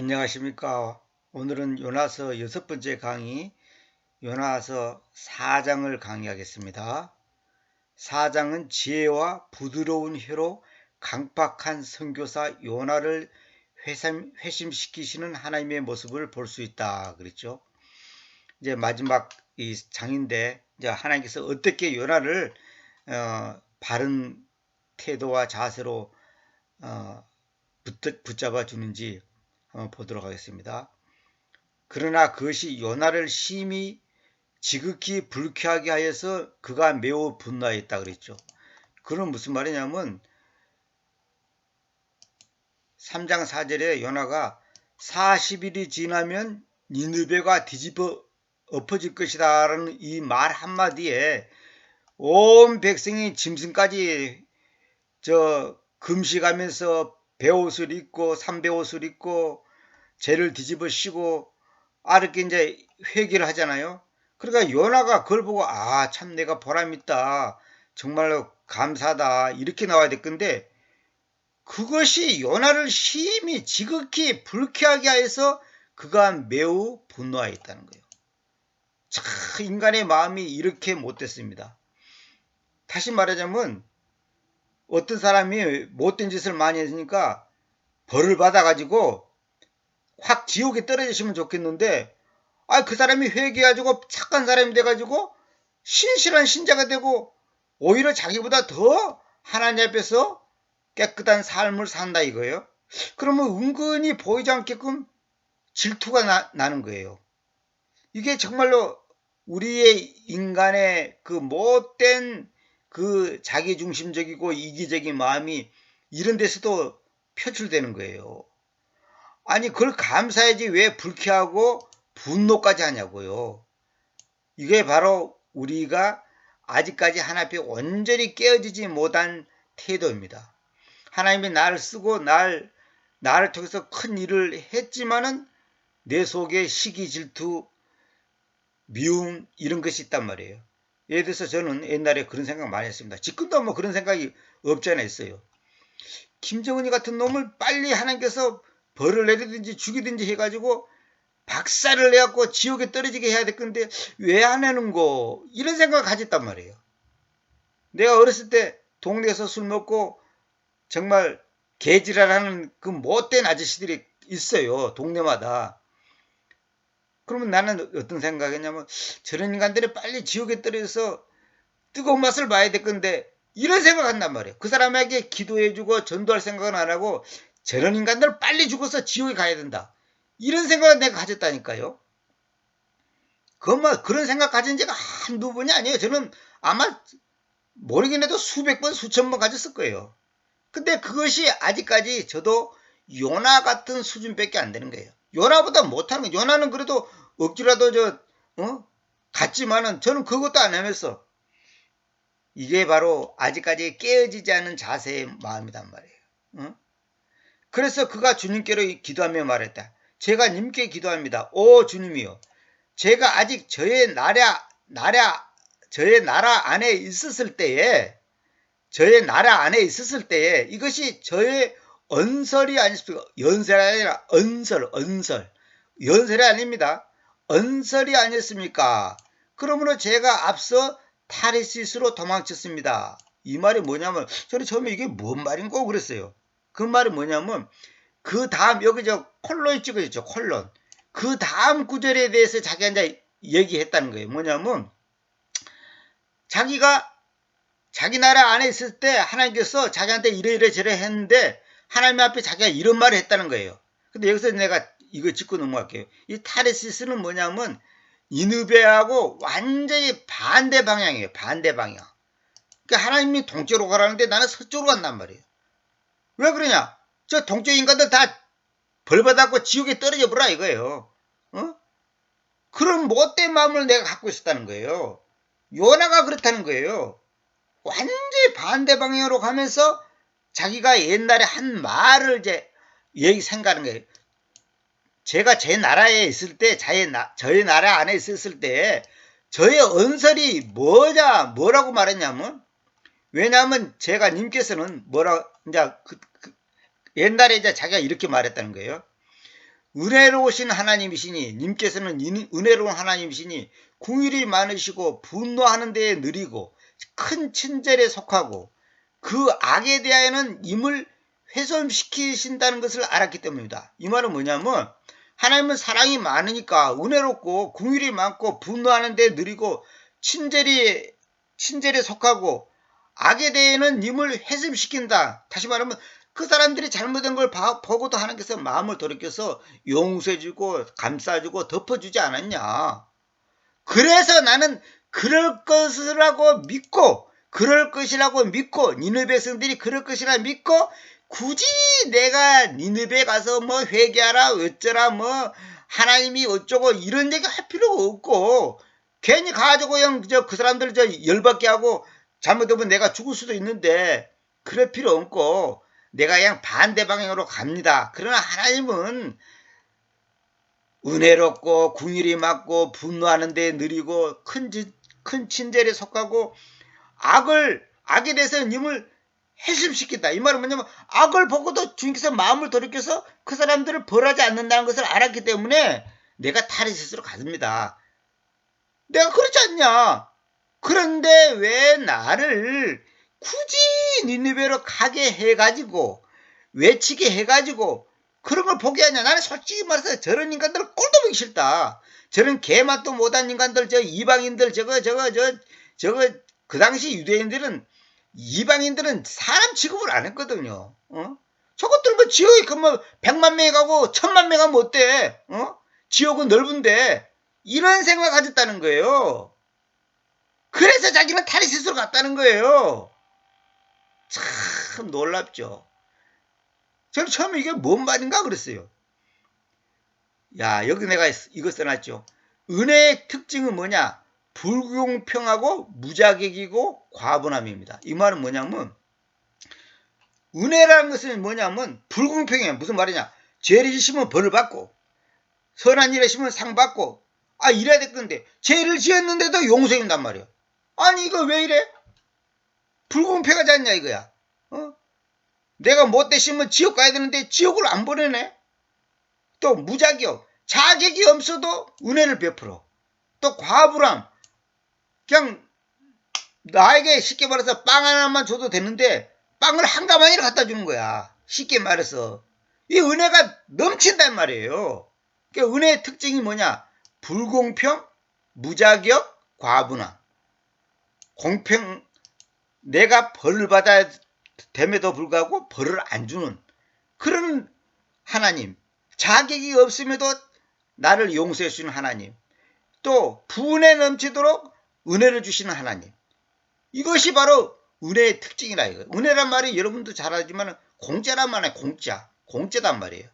안녕하십니까. 오늘은 요나서 6번째 강의, 요나서 4장을 강의하겠습니다. 4장은 지혜와 부드러운 혀로 강팍한 선교사 요나를 회심시키시는 하나님의 모습을 볼 수 있다 그랬죠. 이제 마지막 이 장인데, 이제 하나님께서 어떻게 요나를 바른 태도와 자세로 붙잡아 주는지 한번 보도록 하겠습니다. 그러나 그것이 요나를 심히 지극히 불쾌하게 하여서 그가 매우 분노하였다 그랬죠. 그건 무슨 말이냐면 3장 4절에 요나가 40일이 지나면 니느베가 뒤집어 엎어질 것이다 라는 이 말 한마디에 온 백성이 짐승까지 금식하면서 베옷을 입고 삼베옷을 입고 죄를 뒤집어 씌고 아르게 이제 회개를 하잖아요. 그러니까 요나가 그걸 보고 참 내가 보람있다, 정말로 감사하다 이렇게 나와야 될 건데, 그것이 요나를 심히 지극히 불쾌하게 하여서 그가 매우 분노하였다는 거예요. 참 인간의 마음이 이렇게 못됐습니다. 다시 말하자면 어떤 사람이 못된 짓을 많이 했으니까 벌을 받아가지고 확 지옥에 떨어지시면 좋겠는데, 그 사람이 회개해가지고 착한 사람이 돼가지고 신실한 신자가 되고 오히려 자기보다 더 하나님 앞에서 깨끗한 삶을 산다 이거예요. 그러면 은근히 보이지 않게끔 질투가 나는 거예요. 이게 정말로 우리의 인간의 그 못된 그 자기중심적이고 이기적인 마음이 이런 데서도 표출되는 거예요. 아니 그걸 감사해야지 왜 불쾌하고 분노까지 하냐고요. 이게 바로 우리가 아직까지 하나님 앞에 온전히 깨어지지 못한 태도입니다. 하나님이 나를 쓰고 나를 통해서 큰 일을 했지만은 내 속에 시기, 질투, 미움 이런 것이 있단 말이에요. 예를 들어서 저는 옛날에 그런 생각 많이 했습니다. 지금도 뭐 그런 생각이 없지 않아 있어요. 김정은이 같은 놈을 빨리 하나님께서 벌을 내리든지 죽이든지 해가지고 박살을 내갖고 지옥에 떨어지게 해야 될 건데 왜 안 하는고, 이런 생각을 가졌단 말이에요. 내가 어렸을 때 동네에서 술 먹고 정말 개지랄하는 그 못된 아저씨들이 있어요, 동네마다. 그러면 나는 어떤 생각이냐면 저런 인간들이 빨리 지옥에 떨어져서 뜨거운 맛을 봐야 될 건데, 이런 생각을 한단 말이에요. 그 사람에게 기도해주고 전도할 생각은 안 하고 저런 인간들 빨리 죽어서 지옥에 가야 된다, 이런 생각을 내가 가졌다니까요. 그런 생각 가진 지가 한두 번이 아니에요. 저는 아마 모르긴 해도 수백 번, 수천 번 가졌을 거예요. 근데 그것이 아직까지 저도 요나 같은 수준밖에 안 되는 거예요. 요나보다 못하는 거예요. 요나는 그래도 억지라도 갔지만은 저는 그것도 안 하면서, 이게 바로 아직까지 깨어지지 않은 자세의 마음이란 말이에요. 그래서 그가 주님께로 기도하며 말했다. 제가 님께 기도합니다. 오 주님이요, 제가 아직 저의 나라 안에 있었을 때에 이것이 저의 언설이 아니십니까? 연설이 아니라 언설. 연설이 아닙니다. 언설이 아니었습니까? 그러므로 제가 앞서 타르시스로 도망쳤습니다. 이 말이 뭐냐면, 저는 처음에 이게 뭔 말인고 그랬어요. 그 말이 뭐냐면, 그 다음 여기 콜론이 찍어졌죠. 콜론. 그 다음 구절에 대해서 자기가 이제 얘기했다는 거예요. 뭐냐면 자기가 자기 나라 안에 있을 때 하나님께서 자기한테 이래 했는데 하나님 앞에 자기가 이런 말을 했다는 거예요. 근데 여기서 내가 이거 짚고 넘어갈게요. 이 타르시스는 뭐냐면 니느베하고 완전히 반대 방향이에요. 반대 방향. 그러니까 하나님이 동쪽으로 가라는데 나는 서쪽으로 간단 말이에요. 왜 그러냐? 저 동쪽 인간들 다 벌받았고 지옥에 떨어져 보라 이거예요. 그런 못된 마음을 내가 갖고 있었다는 거예요. 요나가 그렇다는 거예요. 완전히 반대 방향으로 가면서 자기가 옛날에 한 말을 이제 생각하는 거예요. 제가 제 나라에 있을 때, 저의 나라 안에 있었을 때 저의 언설이 뭐라고 말했냐면, 왜냐하면 제가 님께서는 이제 옛날에 이제 자기가 이렇게 말했다는 거예요. 은혜로우신 하나님이시니, 님께서는 은혜로운 하나님이시니 긍휼이 많으시고 분노하는 데에 느리고 큰 친절에 속하고 그 악에 대하여는 임을 훼손시키신다는 것을 알았기 때문입니다. 이 말은 뭐냐면 하나님은 사랑이 많으니까 은혜롭고 긍휼이 많고 분노하는 데 느리고 친절에 속하고 악에 대해는 님을 훼손시킨다. 다시 말하면 그 사람들이 잘못된 걸 보고도 하나님께서 마음을 돌이켜서 용서해주고 감싸주고 덮어주지 않았냐. 그래서 나는 그럴 것이라고 믿고 니느웨 백성들이 그럴 것이라 믿고 굳이 내가 니느웨 가서 뭐 회개하라 어쩌라 뭐 하나님이 어쩌고 이런 얘기 할 필요가 없고 괜히 가지고 그냥 그 사람들 열받게 하고 잘못하면 내가 죽을 수도 있는데 그럴 필요 없고 내가 그냥 반대 방향으로 갑니다. 그러나 하나님은 은혜롭고 긍휼이 많고 분노하는 데 느리고 큰 친절에 속하고 악에 대해서 님을 해심시킨다. 이 말은 뭐냐면 악을 보고도 주님께서 마음을 돌이켜서 그 사람들을 벌하지 않는다는 것을 알았기 때문에 내가 타르시스로 갔습니다. 내가 그렇지 않냐. 그런데 왜 나를 굳이 니느웨로 가게 해가지고 외치게 해가지고 그런 걸 보게 하냐. 나는 솔직히 말해서 저런 인간들 꼴도 보기 싫다. 저런 개맛도 못한 인간들, 이방인들, 그 당시 유대인들은 이방인들은 사람 취급을 안 했거든요. 저것들 뭐 지옥에 뭐 100만 명이 가고 1000만 명 가면 어때? 지옥은 넓은데 이런 생각 가졌다는 거예요. 그래서 자기는 타르시스로 갔다는 거예요. 참 놀랍죠. 저는 처음에 이게 뭔 말인가 그랬어요. 야, 여기 내가 이거 써놨죠. 은혜의 특징은 뭐냐? 불공평하고 무자격이고 과분함입니다. 이 말은 뭐냐면 은혜라는 것은 뭐냐면 불공평해요. 무슨 말이냐? 죄를 지으면 벌을 받고 선한 일을 했으면 상 받고 이래야 될 건데 죄를 지었는데도 용서해준단 말이에요. 아니 이거 왜 이래? 불공평하지 않냐 이거야. 내가 못됐으면 지옥 가야 되는데 지옥을 안 보내네. 또 무자격, 자격이 없어도 은혜를 베풀어. 또 과불함, 그냥 나에게 쉽게 말해서 빵 하나만 줘도 되는데 빵을 한 가마니를 갖다 주는 거야. 쉽게 말해서 이 은혜가 넘친단 말이에요. 그러니까 은혜의 특징이 뭐냐? 불공평, 무자격, 과분함. 내가 벌을 받아야 됨에도 불구하고 벌을 안 주는 그런 하나님. 자격이 없음에도 나를 용서해 주시는 하나님. 또 분에 넘치도록 은혜를 주시는 하나님. 이것이 바로 은혜의 특징이라 이거예요. 은혜란 말이 여러분도 잘 알지만 공짜란 말이에요. 공짜단 말이에요.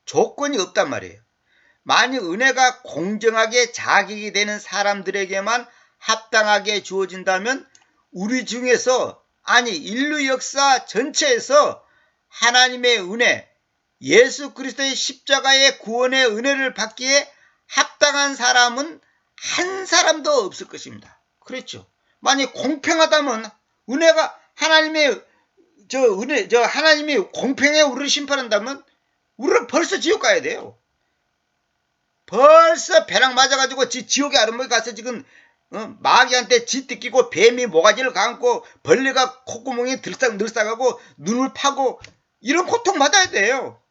조건이 없단 말이에요. 만약 은혜가 공정하게 자격이 되는 사람들에게만 합당하게 주어진다면 우리 중에서 인류 역사 전체에서 하나님의 은혜, 예수 그리스도의 십자가의 구원의 은혜를 받기에 합당한 사람은 한 사람도 없을 것입니다. 그렇죠. 만약 공평하다면 은혜가 하나님이 공평해 우리를 심판한다면 우리는 벌써 지옥 가야 돼요. 벌써 배랑 맞아가지고 지옥의 아름다움에 가서 지금 마귀한테 뜯기고 뱀이 모가지를 감고 벌레가 콧구멍에 들썩하고 눈을 파고 이런 고통 받아야 돼요.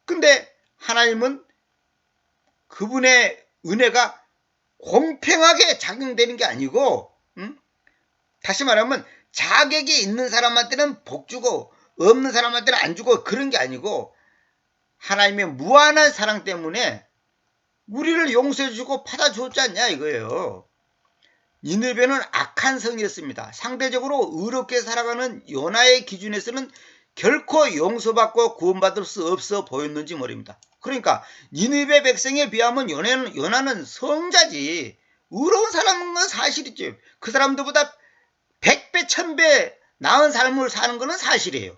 근데 하나님은 그분의 은혜가 공평하게 작용되는 게 아니고 다시 말하면 자격이 있는 사람한테는 복 주고 없는 사람한테는 안 주고 그런 게 아니고 하나님의 무한한 사랑 때문에 우리를 용서해 주고 받아줬지 않냐 이거예요. 니느웨는 악한 성이었습니다. 상대적으로 의롭게 살아가는 요나의 기준에서는 결코 용서받고 구원받을 수 없어 보였는지 모릅니다. 그러니까 니느웨 백성에 비하면 요나는 성자지. 의로운 사람은 건 사실이죠. 그 사람들보다 100배 1000배 나은 삶을 사는 것은 사실이에요.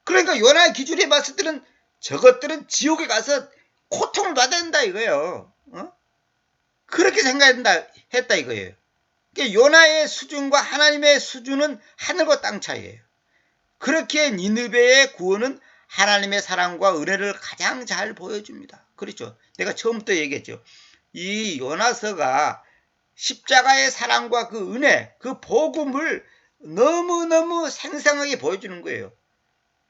그러니까 요나의 기준에 봤을 때는 저것들은 지옥에 가서 고통을 받아야 된다 이거예요. 그렇게 생각했다 이거예요. 그러니까 요나의 수준과 하나님의 수준은 하늘과 땅 차이예요. 그렇게 니느웨의 구원은 하나님의 사랑과 은혜를 가장 잘 보여줍니다. 그렇죠. 내가 처음부터 얘기했죠. 이 요나서가 십자가의 사랑과 그 은혜, 그 복음을 너무너무 생생하게 보여주는 거예요.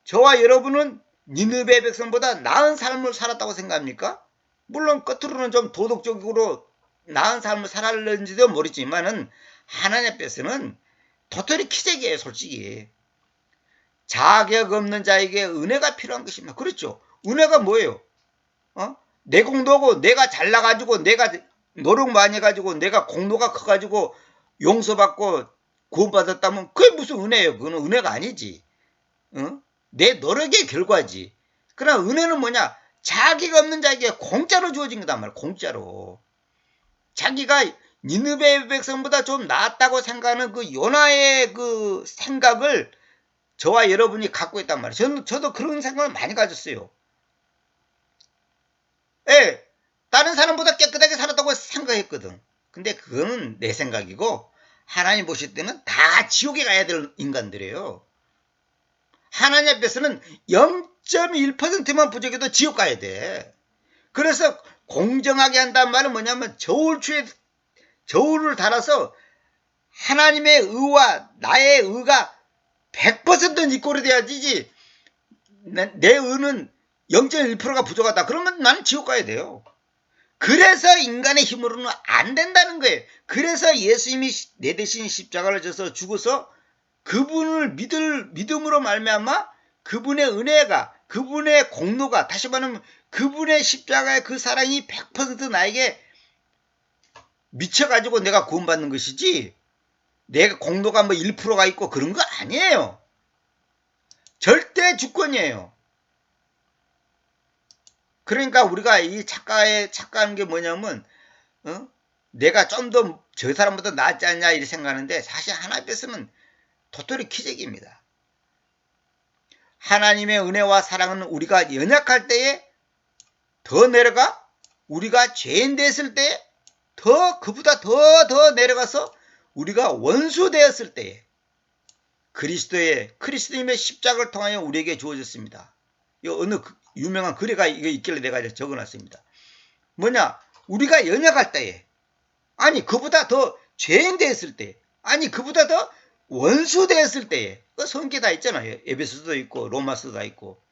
저와 여러분은 니느베 백성보다 나은 삶을 살았다고 생각합니까? 물론 끝으로는 좀 도덕적으로 나은 삶을 살았는지도 모르지만은 하나님 앞에서는 도토리 키재기예요, 솔직히. 자격 없는 자에게 은혜가 필요한 것입니다. 그렇죠. 은혜가 뭐예요? 내 공로고 내가 잘나가지고 내가 노력 많이 해가지고 내가 공로가 커가지고 용서받고 구원받았다면 그게 무슨 은혜예요? 그건 은혜가 아니지. 내 노력의 결과지. 그러나 은혜는 뭐냐? 자기가 없는 자에게 공짜로 주어진 거단 말이야. 공짜로. 자기가 니느베 백성보다 좀 낫다고 생각하는 그 요나의 그 생각을 저와 여러분이 갖고 있단 말이에요. 저도 그런 생각을 많이 가졌어요. 예, 다른 사람보다 깨끗하게 살았다고 생각했거든. 근데 그거는 내 생각이고 하나님 보실 때는 다 지옥에 가야 될 인간들이에요. 하나님 앞에서는 0.1%만 부족해도 지옥 가야 돼. 그래서 공정하게 한다는 말은 뭐냐면 저울을 달아서 하나님의 의와 나의 의가 100% 니꼴이 돼야지 내 의는 0.1%가 부족하다. 그러면 나는 지옥 가야 돼요. 그래서 인간의 힘으로는 안 된다는 거예요. 그래서 예수님이 내 대신 십자가를 져서 죽어서 그분을 믿음으로 말미암아 그분의 은혜가 그분의 공로가 다시 말하면 그분의 십자가의 그 사랑이 100% 나에게 미쳐가지고 내가 구원받는 것이지 내가 공로가 뭐 1%가 있고 그런 거 아니에요. 절대 주권이에요. 그러니까 우리가 이 착각하는 게 뭐냐면 내가 좀 더 저 사람보다 낫지 않냐 이렇게 생각하는데 사실 하나님 앞에서는 도토리 키재기입니다. 하나님의 은혜와 사랑은 우리가 연약할 때에 더 내려가 우리가 죄인 됐을 때에 그보다 더 내려가서 우리가 원수 되었을 때에 그리스도님의 십자가를 통하여 우리에게 주어졌습니다. 이 어느 유명한 글에가 이거 있길래 내가 적어놨습니다. 뭐냐? 우리가 연약할 때에 아니 그보다 더 죄인 되었을 때 아니 그보다 더 원수 되었을 때에 그 성경에 다 있잖아요. 에베소서도 있고 로마서도 다 있고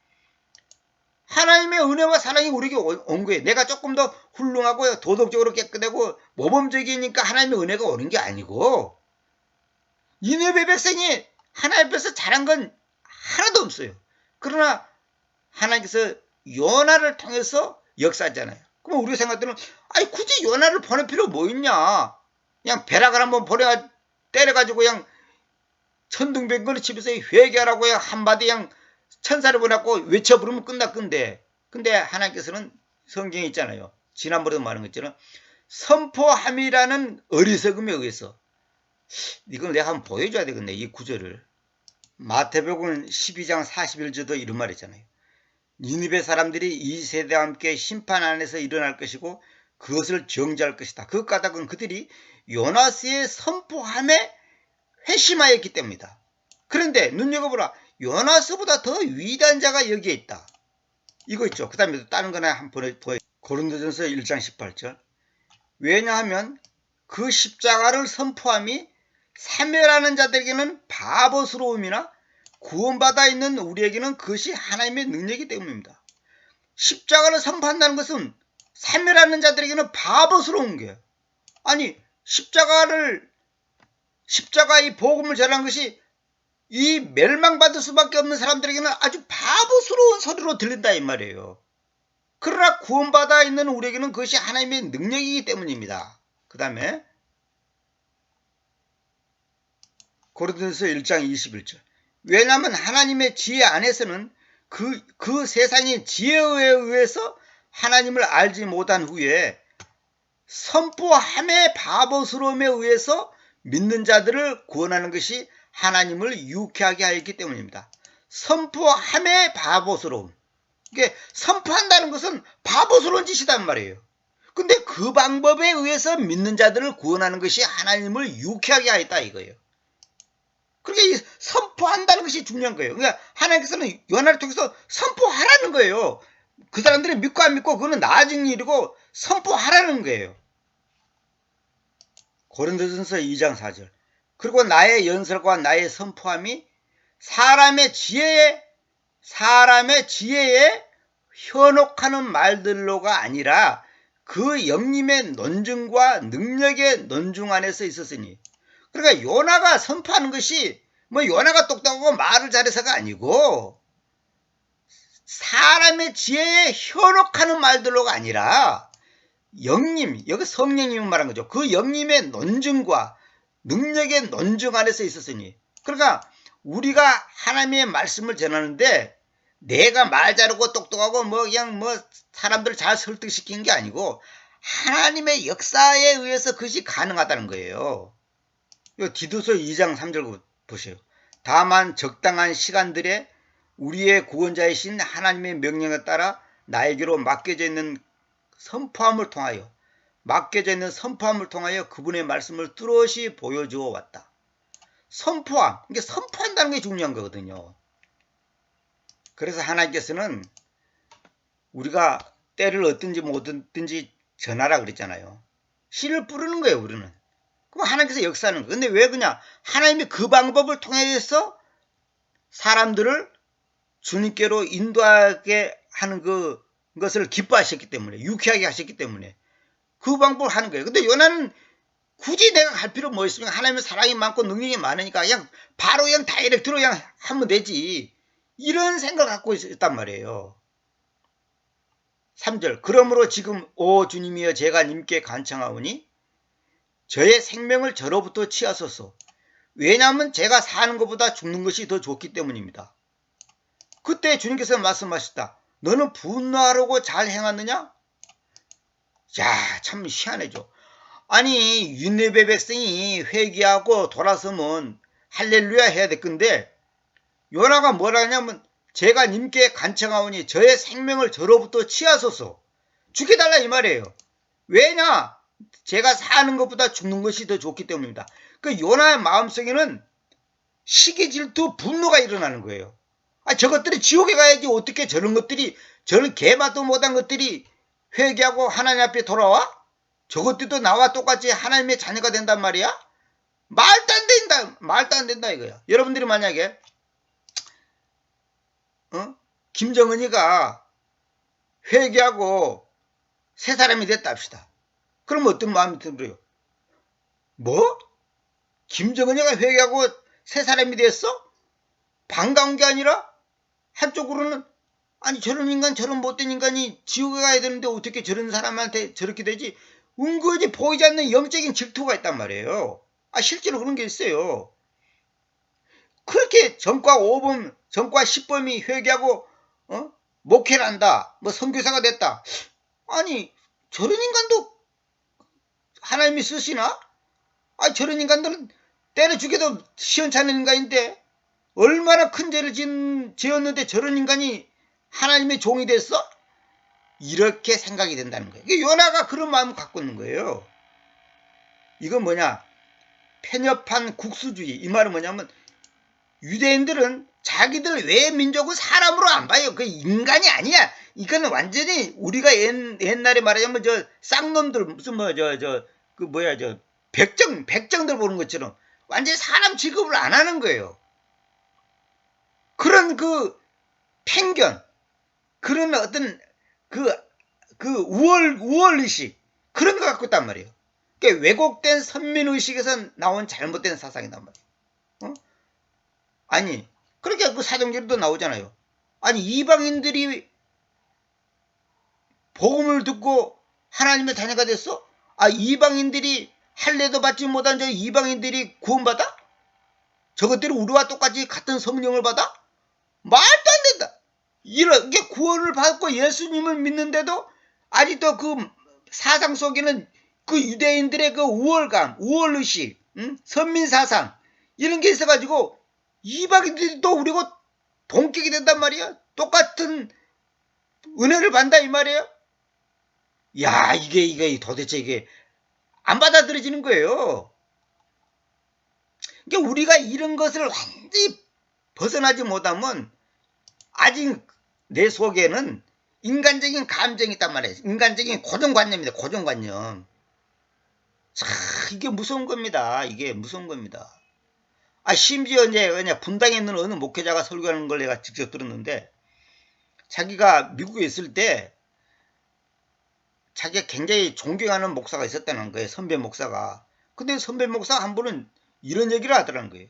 하나님의 은혜와 사랑이 우리에게 온 거예요. 내가 조금 더 훌륭하고 도덕적으로 깨끗하고 모범적이니까 하나님의 은혜가 오는 게 아니고 니느베 백성이 하나님 앞에서 잘한 건 하나도 없어요. 그러나 하나님께서 요나를 통해서 역사하잖아요. 그럼 우리 생각들은 아니 굳이 요나를 보낼 필요 뭐 있냐. 그냥 벼락을 한번 때려가지고 그냥 천둥병거리 집에서 회개하라고 그냥 한마디 그냥 천사를 보내고 외쳐 부르면 끝났건데 근데 하나님께서는 성경에 있잖아요. 지난번에도 말한 것처럼 선포함이라는 어리석음에 의해서 이걸 내가 한번 보여줘야 되겠네. 이 구절을. 마태복음 12장 41절도 이런 말 있잖아요. 니느베 사람들이 이 세대와 함께 심판 안에서 일어날 것이고 그것을 정죄할 것이다. 그 까닭은 그들이 요나스의 선포함에 회심하였기 때문이다. 그런데 눈여겨보라. 요나스보다 더 위대한 자가 여기에 있다. 이거 있죠. 그 다음에 또 다른 거나 한번 보여. 고린도전서 1장 18절. 왜냐하면 그 십자가를 선포함이 사멸하는 자들에게는 바보스러움이나 구원받아 있는 우리에게는 그것이 하나님의 능력이기 때문입니다. 십자가를 선포한다는 것은 사멸하는 자들에게는 바보스러운 거예요. 아니 십자가의 복음을 전한 것이 이 멸망받을 수밖에 없는 사람들에게는 아주 바보스러운 소리로 들린다 이 말이에요. 그러나 구원받아 있는 우리에게는 그것이 하나님의 능력이기 때문입니다. 그 다음에 고린도전서 1장 21절. 왜냐하면 하나님의 지혜 안에서는 그 세상의 지혜에 의해서 하나님을 알지 못한 후에 선포함의 바보스러움에 의해서 믿는 자들을 구원하는 것이 하나님을 유쾌하게 하였기 때문입니다. 선포함의 바보스러움. 이게 선포한다는 것은 바보스러운 짓이란 말이에요. 근데 그 방법에 의해서 믿는 자들을 구원하는 것이 하나님을 유쾌하게 하였다 이거예요. 그러니까 이 선포한다는 것이 중요한 거예요. 그러니까 하나님께서는 요나를 통해서 선포하라는 거예요. 그 사람들이 믿고 안 믿고 그거는 나중 일이고 선포하라는 거예요. 고린도전서 2장 4절. 그리고 나의 연설과 나의 선포함이 사람의 지혜에 현혹하는 말들로가 아니라 그 영님의 논증과 능력의 논중 안에서 있었으니. 그러니까 요나가 선포하는 것이 뭐 요나가 똑똑하고 말을 잘해서가 아니고 사람의 지혜에 현혹하는 말들로가 아니라 영님, 여기 성령님을 말한 거죠. 그 영님의 논증과 능력의 논증 안에서 있었으니. 그러니까 우리가 하나님의 말씀을 전하는데 내가 말 잘하고 똑똑하고 뭐 그냥 뭐 사람들을 잘 설득시키는 게 아니고 하나님의 역사에 의해서 그것이 가능하다는 거예요. 디도서 2장 3절 보세요. 다만 적당한 시간들에 우리의 구원자이신 하나님의 명령에 따라 나에게로 맡겨져 있는 선포함을 통하여 그분의 말씀을 뚜렷이 보여주어 왔다. 선포함, 이게 선포한다는 게 중요한 거거든요. 그래서 하나님께서는 우리가 때를 얻든지 못 얻든지 전하라 그랬잖아요. 씨를 뿌리는 거예요, 우리는. 그럼 하나님께서 역사하는 거예요. 근데 왜 그냥 하나님이 그 방법을 통해서 사람들을 주님께로 인도하게 하는 그것을 기뻐하셨기 때문에, 유쾌하게 하셨기 때문에 그 방법을 하는 거예요. 근데 요나는 굳이 내가 갈 필요 뭐 있습니까? 하나님의 사랑이 많고 능력이 많으니까 그냥 바로 그냥 다이렉트로 그냥 하면 되지. 이런 생각을 갖고 있단 말이에요. 3절. 그러므로 지금 오 주님이여 제가 님께 간청하오니 저의 생명을 저로부터 취하소서. 왜냐하면 제가 사는 것보다 죽는 것이 더 좋기 때문입니다. 그때 주님께서 말씀하셨다. 너는 분노하려고 잘 행하느냐? 야, 참 희한해죠. 아니 니느웨 백성이 회개하고 돌아서면 할렐루야 해야 될 건데 요나가 뭐라 하냐면 제가 님께 간청하오니 저의 생명을 저로부터 취하소서. 죽여달라 이 말이에요. 왜냐? 제가 사는 것보다 죽는 것이 더 좋기 때문입니다. 그 요나의 마음속에는 시기 질투 분노가 일어나는 거예요. 아, 저것들이 지옥에 가야지 어떻게 저런 것들이 저런 개맛도 못한 것들이 회개하고 하나님 앞에 돌아와? 저것들도 나와 똑같이 하나님의 자녀가 된단 말이야? 말도 안 된다 이거야. 여러분들이 만약에 김정은이가 회개하고 새 사람이 됐다 합시다. 그럼 어떤 마음이 들어요? 뭐? 김정은이가 회개하고 새 사람이 됐어? 반가운 게 아니라 한쪽으로는 아니 저런 인간 저런 못된 인간이 지옥에 가야 되는데 어떻게 저런 사람한테 저렇게 되지? 은근히 보이지 않는 영적인 질투가 있단 말이에요. 아 실제로 그런 게 있어요. 그렇게 전과 5범, 전과 10범이 회개하고 목회를 한다. 뭐 선교사가 됐다. 아니 저런 인간도 하나님이 쓰시나? 아니 저런 인간들은 때려 죽여도 시원찮은 인간인데 얼마나 큰 죄를 지었는데 저런 인간이 하나님의 종이 됐어? 이렇게 생각이 된다는 거예요. 요나가 그런 마음을 갖고 있는 거예요. 이건 뭐냐? 편협한 국수주의. 이 말은 뭐냐면 유대인들은 자기들 외 민족을 사람으로 안 봐요. 그 인간이 아니야. 이거는 완전히 우리가 옛날에 말하자면 저 쌍놈들 무슨 뭐 그 뭐야 저 백정들 보는 것처럼 완전히 사람 취급을 안 하는 거예요. 그런 그 편견, 그런 어떤 그 우월의식 그런 거 갖고 있단 말이에요. 그러니까 왜곡된 선민의식에서 나온 잘못된 사상이란 말이에요. 아니 그렇게 그 사도행전도 나오잖아요. 아니 이방인들이 복음을 듣고 하나님의 자녀가 됐어? 아 이방인들이 할례도 받지 못한 저 이방인들이 구원받아? 저것들이 우리와 똑같이 같은 성령을 받아? 말도 안 된다. 이렇게 구원을 받고 예수님을 믿는데도 아직도 그 사상 속에는 그 유대인들의 그 우월감, 우월의식, 선민사상 이런 게 있어가지고 이방인들이 또 우리고 동격이 된단 말이야. 똑같은 은혜를 받는다 이 말이에요. 야 이게 도대체 이게 안 받아들여지는 거예요. 그러니까 우리가 이런 것을 완전히 벗어나지 못하면 아직 내 속에는 인간적인 감정이 있단 말이에요. 인간적인 고정관념입니다. 고정관념. 참 이게 무서운 겁니다. 이게 무서운 겁니다. 심지어 이제 그냥 분당에 있는 어느 목회자가 설교하는 걸 내가 직접 들었는데, 자기가 미국에 있을 때 자기가 굉장히 존경하는 목사가 있었다는 거예요. 선배 목사가. 근데 선배 목사 한 분은 이런 얘기를 하더라는 거예요.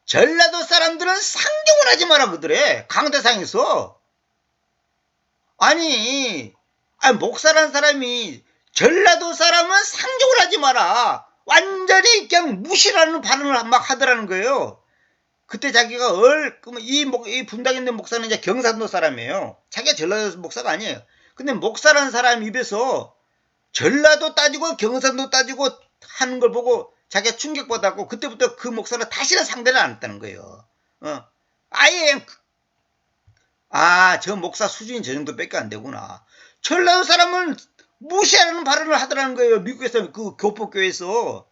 전라도 사람들은 상종을 하지 마라 그러더래. 강대상에서. 아니 목사란 사람이 전라도 사람은 상종을 하지 마라. 완전히 그냥 무시라는 발언을 막 하더라는 거예요. 그때 자기가 이 분당에 있는 목사는 이제 경상도 사람이에요. 자기가 전라도 목사가 아니에요. 근데 목사라는 사람 입에서 전라도 따지고 경상도 따지고 하는 걸 보고 자기가 충격받았고, 그때부터 그 목사는 다시는 상대를 안 했다는 거예요. 아예 저 목사 수준이 저 정도밖에 안 되구나. 전라도 사람은 무시하는 발언을 하더라는 거예요. 미국에서 그 교포교회에서.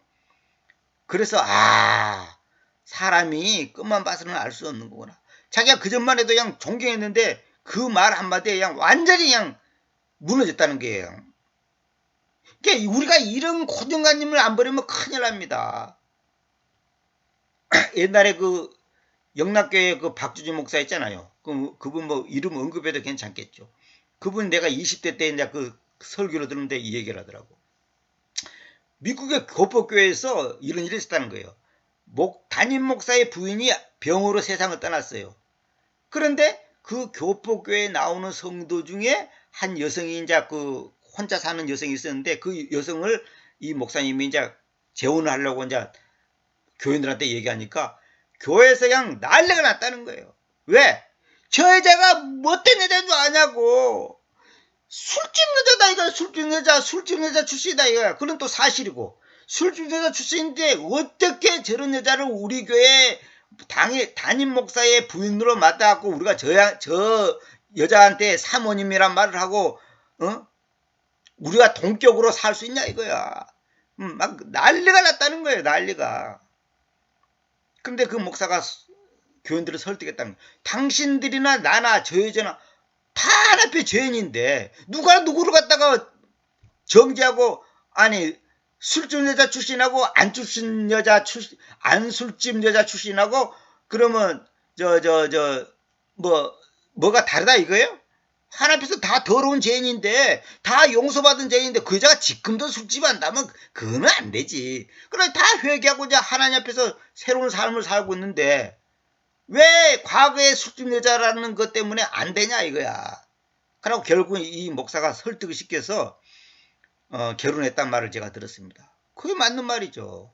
그래서 사람이 끝만 봐서는 알 수 없는 거구나. 자기가 그전만 해도 그냥 존경했는데 그 말 한마디에 그냥 완전히 그냥 무너졌다는 거예요. 그러니까 우리가 이런 고정관념을 안 버리면 큰일 납니다. 옛날에 그 영락교회 그 박주진 목사 있잖아요. 그분 뭐 이름 언급해도 괜찮겠죠. 그분 내가 20대 때 이제 그 설교를 듣는데 이 얘기를 하더라고. 미국의 교포교회에서 이런 일이 있었다는 거예요. 담임 목사의 부인이 병으로 세상을 떠났어요. 그런데 그 교포교회에 나오는 성도 중에 한 여성이 이제 그 혼자 사는 여성이 있었는데, 그 여성을 이 목사님이 이제 재혼을 하려고 이제 교인들한테 얘기하니까 교회에서 그냥 난리가 났다는 거예요. 왜? 저 여자가 못된 여자인 줄 아냐고. 술집 여자다 이거야. 술집 여자 출신이다 이거야. 그건 또 사실이고, 술집 여자 출신인데 어떻게 저런 여자를 우리 교회 담임 목사의 부인으로 맡아갖고 우리가 저 여자한테 사모님이란 말을 하고 우리가 동격으로 살 수 있냐 이거야. 막 난리가 났다는 거예요. 난리가. 근데 그 목사가 교인들을 설득했다는 거예요. 당신들이나 나나 저 여자나 다 하나뿐 죄인인데 누가 누구를 갖다가 정지하고, 술집 여자 출신하고 안 술집 여자 출신하고 그러면 뭐가 다르다 이거예요? 하나님께서 다 더러운 죄인인데, 다 용서받은 죄인인데 그 여자가 지금도 술집 한다면 그거는 안 되지. 그래 다 회개하고 이제 하나님 앞에서 새로운 삶을 살고 있는데 왜 과거의 술집 여자라는 것 때문에 안 되냐 이거야. 그리고 결국 이 목사가 설득을 시켜서 결혼했단 말을 제가 들었습니다. 그게 맞는 말이죠.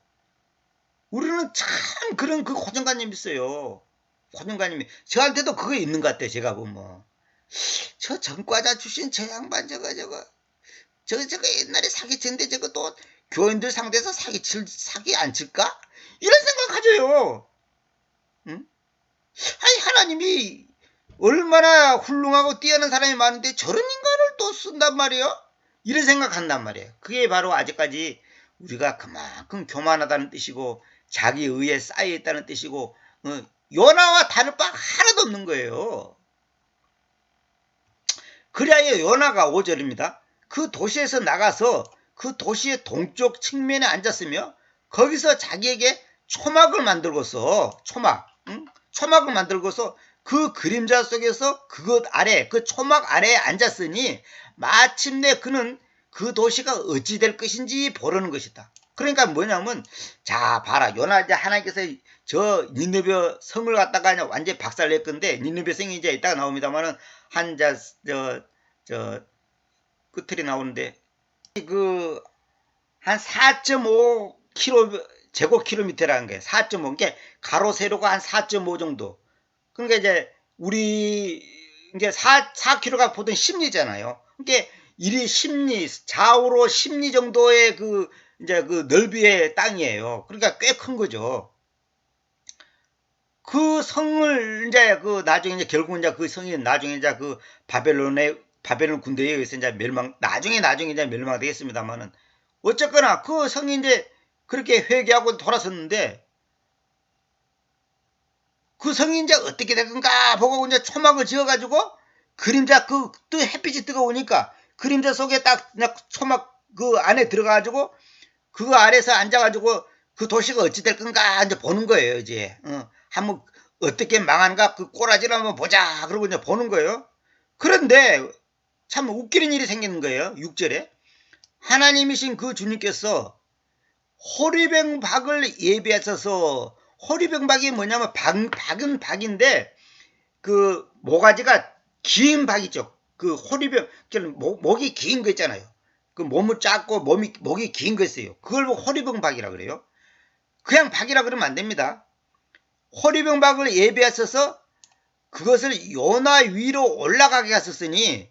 우리는 참 그런 그 고정관념이 있어요. 고정관념이. 저한테도 그거 있는 것 같아요. 제가 보면. 저 전과자 출신 저 양반 저거 옛날에 사기쳤는데 저거 또 교인들 상대해서 사기 안 칠까? 이런 생각 가져요. 응? 하나님이 얼마나 훌륭하고 뛰어난 사람이 많은데 저런 인간을 또 쓴단 말이에요? 이런 생각한단 말이에요. 그게 바로 아직까지 우리가 그만큼 교만하다는 뜻이고 자기 의에 쌓여있다는 뜻이고 요나와 다를 바 하나도 없는 거예요. 그래야 요나가 5절입니다. 그 도시에서 나가서 그 도시의 동쪽 측면에 앉았으며 거기서 자기에게 초막을 만들고서 초막을 만들고서 그 그림자 속에서 그것 아래 그 초막 아래에 앉았으니 마침내 그는 그 도시가 어찌 될 것인지 보려는 것이다. 그러니까 뭐냐면, 자 봐라, 요나 이제 하나님께서 저 니느베 성을 갖다가 그냥 완전히 박살낼 건데, 니느베 성이 이제 이따가 나옵니다만은 끝에 나오는데 그 한 4.5 제곱킬로미터라는 거예요. 4.5. 그러니까 가로 세로가 한 4.5 정도. 그러니까 이제 우리 이제 4km가 보통 10리잖아요. 그러니까 이리 10리, 좌우로 10리 정도의 이제 그 넓이의 땅이에요. 그러니까 꽤 큰 거죠. 그 성을 이제 나중에 이제 결국 이제 그 성이 나중에 이제 그 바벨론 군대에 의해서 이제 나중에 이제 멸망되겠습니다만은, 어쨌거나 그 성이 이제 그렇게 회개하고 돌아섰는데 그 성이 이제 어떻게 될 건가 보고 이제 초막을 지어가지고 그림자 햇빛이 뜨거우니까 그림자 속에 딱 그냥 초막 그 안에 들어가가지고 그 아래서 앉아가지고 그 도시가 어찌 될 건가 이제 보는 거예요. 이제 한번 어떻게 망하는가 그 꼬라지를 한번 보자 그러고 이제 보는 거예요. 그런데 참 웃기는 일이 생기는 거예요. 6절에 하나님이신 그 주님께서 호리병박을 예비하셔서 호리병박이 뭐냐면 박은 박인데 그 모가지가 긴 박이죠. 그 호리병 목이 긴 거 있잖아요. 그 몸은 작고 목이 긴 거 있어요. 그걸 보고 호리병박이라 그래요. 그냥 박이라 그러면 안 됩니다. 호리병박을 예비하셔서 그것을 요나 위로 올라가게 하셨으니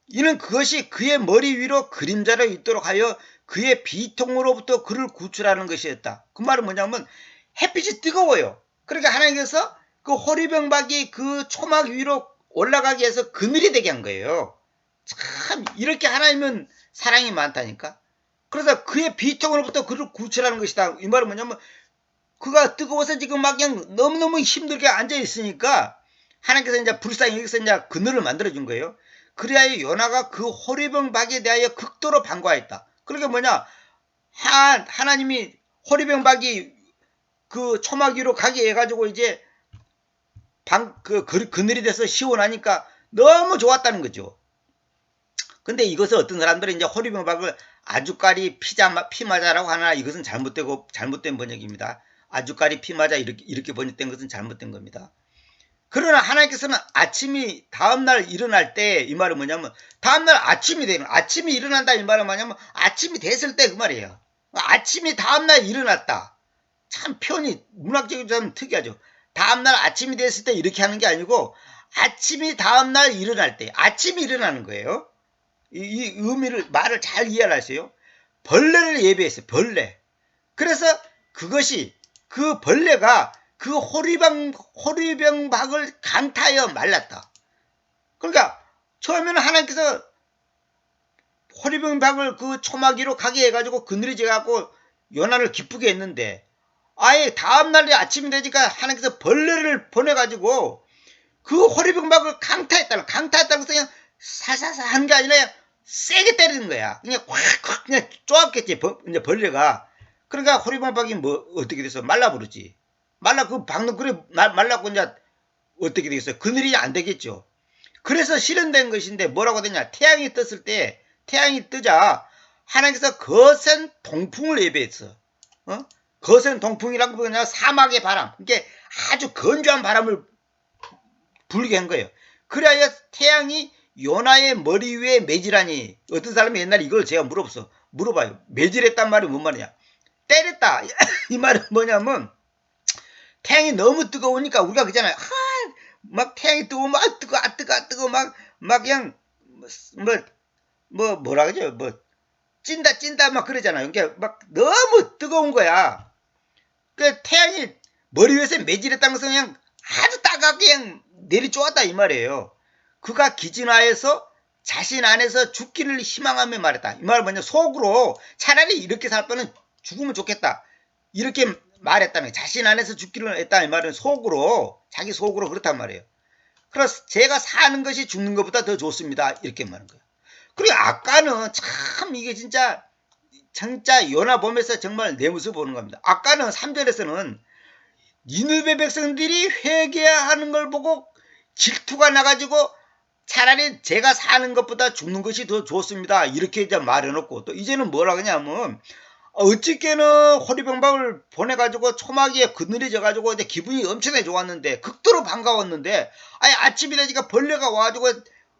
이는 그것이 그의 머리 위로 그림자로 있도록 하여 그의 비통으로부터 그를 구출하는 것이었다. 그 말은 뭐냐면 햇빛이 뜨거워요. 그러니까 하나님께서 그 호리병박이 그 초막 위로 올라가게 해서 그늘이 되게 한 거예요. 참 이렇게 하나님은 사랑이 많다니까. 그래서 그의 비통으로부터 그를 구출하는 것이다. 이 말은 뭐냐면 그가 뜨거워서 지금 막 그냥 너무너무 힘들게 앉아 있으니까 하나님께서 이제 불쌍히 여기서 이제 그늘을 만들어준 거예요. 그래야 요나가 그 호리병박에 대하여 극도로 반가워했다. 그러니까 뭐냐 하나님이 호리병박이 그 초막 위로 가게 해가지고 이제 그늘이 돼서 시원하니까 너무 좋았다는 거죠. 근데 이것을 어떤 사람들은 이제 호리병박을 아주까리 피마자라고 하나 이것은 잘못된 번역입니다. 아주까리 피마자 이렇게 번역된 것은 잘못된 겁니다. 그러나 하나님께서는 아침이 다음날 일어날 때 이 말은 뭐냐면 다음날 아침이 되면 아침이 일어난다 이 말은 뭐냐면 아침이 됐을 때 그 말이에요. 아침이 다음날 일어났다. 참 표현이 문학적으로 좀 특이하죠. 다음날 아침이 됐을 때 이렇게 하는 게 아니고 아침이 다음날 일어날 때 아침이 일어나는 거예요. 이 의미를 말을 잘 이해하세요. 벌레를 예배했어요. 벌레. 그래서 그것이 그 벌레가 그 호리병박을 강타하여 말랐다. 그러니까 처음에는 하나님께서 호리병박을 그 초막이로 가게 해가지고 그늘이 져갖고 요나를 기쁘게 했는데 아예 다음날에 아침이 되니까 하나님께서 벌레를 보내가지고 그 호리병박을 강타했다는 것은 그냥 살살살 하는 게 아니라 세게 때리는 거야. 그냥 확 그냥 쪼았겠지 이제 벌레가. 그러니까 호리병박이 뭐 어떻게 돼서 말라버렸지. 그 박는 그래 말랐고 이제 어떻게 되겠어요? 그늘이 안 되겠죠. 그래서 실현된 것인데 뭐라고 되냐? 태양이 떴을 때 태양이 뜨자 하나님께서 거센 동풍을 예배했어. 거센 동풍이라고 뭐냐? 사막의 바람. 이게 아주 건조한 바람을 불게 한 거예요. 그래야 태양이 요나의 머리 위에 매질하니 어떤 사람이 옛날에 이걸 제가 물어봐요. 매질했단 말이 뭔 말이냐? 때렸다. 이 말은 뭐냐면 태양이 너무 뜨거우니까 우리가 그잖아요. 막 태양이 뜨거워 막 뜨거 막 그냥 뭐라 그러죠? 뭐 찐다 막 그러잖아요. 그러니까 막 너무 뜨거운 거야. 그 태양이 머리 위에서 매질했다는 것은 그냥 아주 따갑게 그냥 내리쪼았다 이 말이에요. 그가 기진하여서 자신 안에서 죽기를 희망하며 말했다. 이 말은 뭐냐? 속으로 차라리 이렇게 살 바는 죽으면 좋겠다. 이렇게 말했다는 거예요. 자신 안에서 죽기를 했다 이 말은 속으로 자기 속으로 그렇단 말이에요. 그래서 제가 사는 것이 죽는 것보다 더 좋습니다. 이렇게 말하는 거예요. 그리고 아까는 참 이게 진짜 요나 보면서 정말 내 모습 보는 겁니다. 아까는 3절에서는 니느베 백성들이 회개하는 걸 보고 질투가 나가지고 차라리 제가 사는 것보다 죽는 것이 더 좋습니다. 이렇게 이제 말해놓고 또 이제는 뭐라 그러냐면 어찌게는 호리병박을 보내가지고 초막이에 그늘이 져가지고 이제 기분이 엄청나게 좋았는데 극도로 반가웠는데 아침이 되니까 벌레가 와가지고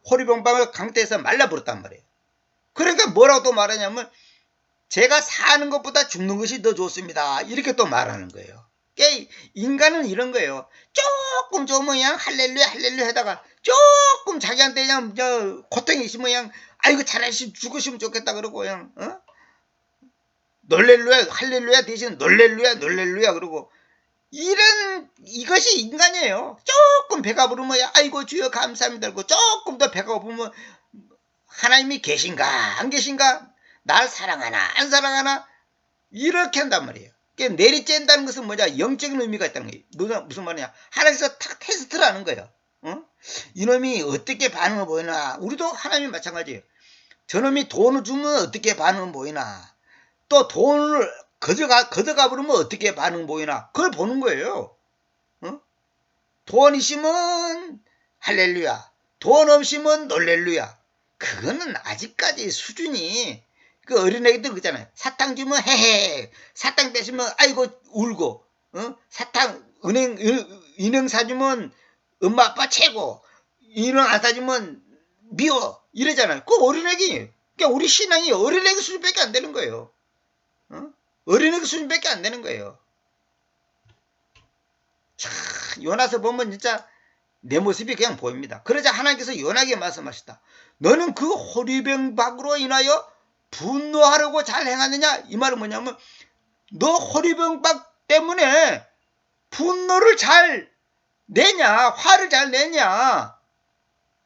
호리병박을 강타해서 말라버렸단 말이에요. 그러니까 뭐라고 또 말하냐면 제가 사는 것보다 죽는 것이 더 좋습니다. 이렇게 또 말하는 거예요. 인간은 이런 거예요. 조금 좀 그냥 할렐루야 하다가 조금 자기한테 그냥 고통이 있으면 그냥 아이고 차라리 죽으시면 좋겠다 그러고 그냥 놀렐루야 할렐루야 대신 놀렐루야 그러고 이것이 인간이에요. 조금 배가 부르면 아이고 주여 감사합니다 그러고 조금 더 배가 고프면 하나님이 계신가 안 계신가 날 사랑하나 안 사랑하나 이렇게 한단 말이에요. 그러니까 내리쬐다는 것은 뭐냐? 영적인 의미가 있다는 거예요. 무슨 말이냐? 하나님께서 탁 테스트를 하는 거예요. 이놈이 어떻게 반응을 보이나? 우리도 하나님이 마찬가지예요. 저놈이 돈을 주면 어떻게 반응을 보이나? 또 돈을 걷어가 버리면 어떻게 반응 보이나? 그걸 보는 거예요. 돈 있으면 할렐루야. 돈 없으면 놀렐루야. 그거는 아직까지 수준이 그 어린애들 그잖아요. 사탕 주면 헤헤. 사탕 뺏으면 아이고 울고. 사탕 인형 사주면 엄마 아빠 최고. 인형 안 사주면 미워. 이러잖아요. 그 어린애기. 그러니까 우리 신앙이 어린애기 수준밖에 안 되는 거예요. 어린애기 수준밖에 안 되는 거예요. 참, 요나서 보면 진짜 내 모습이 그냥 보입니다. 그러자 하나님께서 요나에게 말씀하셨다. 너는 그 호리병박으로 인하여 분노하려고 잘 행하느냐? 이 말은 뭐냐면 너 호리병박 때문에 분노를 잘 내냐? 화를 잘 내냐?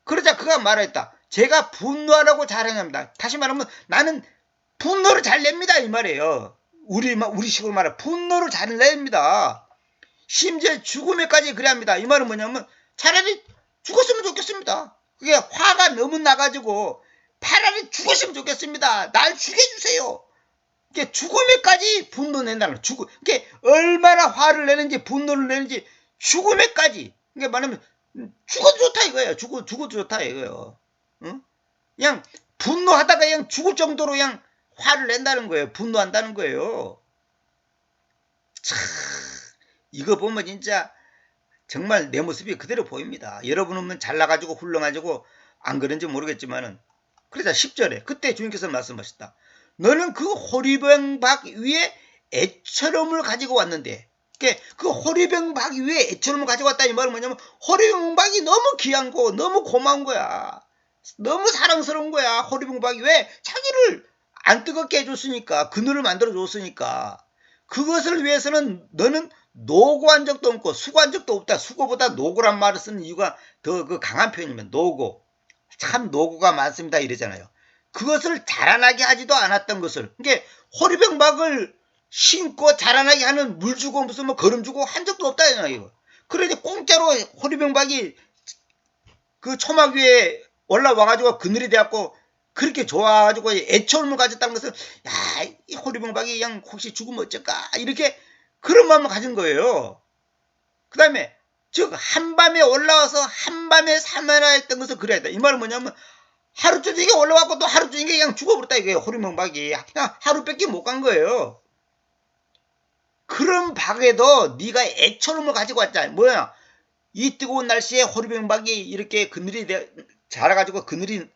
그러자 그가 말했다. 제가 분노하려고 잘 행합니다. 다시 말하면 나는 분노를 잘 냅니다. 이 말이에요. 우리식으로 말해 분노를 잘 냅니다. 심지어 죽음에까지 그래야 합니다. 이 말은 뭐냐면 차라리 죽었으면 좋겠습니다. 그게 화가 너무 나가지고 차라리 죽었으면 좋겠습니다. 날 죽여주세요. 이게 죽음에까지 분노낸다는 죽음. 이게 얼마나 화를 내는지 분노를 내는지 죽음에까지. 이게 말하면 죽어도 좋다 이거예요. 죽어도 좋다 이거예요. 응? 그냥 분노하다가 그냥 죽을 정도로 그냥 화를 낸다는 거예요. 분노한다는 거예요. 참, 이거 보면 진짜 정말 내 모습이 그대로 보입니다. 여러분은 잘 나가지고 훌륭하지고 안 그런지 모르겠지만은 그러자 10절에 그때 주님께서 말씀하셨다. 너는 그 호리병박 위에 애처럼을 가지고 왔는데 그 호리병박 위에 애처럼을 가지고 왔다 이 말은 뭐냐면 호리병박이 너무 귀한 거 너무 고마운 거야. 너무 사랑스러운 거야. 호리병박이 왜 자기를 안 뜨겁게 해줬으니까 그늘을 만들어 줬으니까 그것을 위해서는 너는 노고한 적도 없고 수고한 적도 없다. 수고보다 노고란 말을 쓰는 이유가 더 그 강한 표현이면 노고. 참 노고가 많습니다 이러잖아요. 그것을 자라나게 하지도 않았던 것을. 그러니까 호리병박을 신고 자라나게 하는 물 주고 무슨 뭐 거름 주고 한 적도 없다 이거. 그러니 공짜로 호리병박이 그 초막 위에 올라와가지고 그늘이 돼갖고 그렇게 좋아가지고 애처움을 가졌다는 것은 야, 이 호리병박이 그냥 혹시 죽으면 어쩔까 이렇게 그런 마음을 가진 거예요. 그 다음에 즉 한밤에 올라와서 한밤에 사면하였던 것을 그래야 돼. 이 말은 뭐냐면 하루 종일 올라왔고 또 하루 종일 그냥 죽어버렸다 이거예요. 호리병박이 그냥 하루밖에 못 간 거예요. 그런 박에도 네가 애처럼을 가지고 왔잖아. 뭐야? 이 뜨거운 날씨에 호리병박이 이렇게 그늘이 자라가지고 그늘이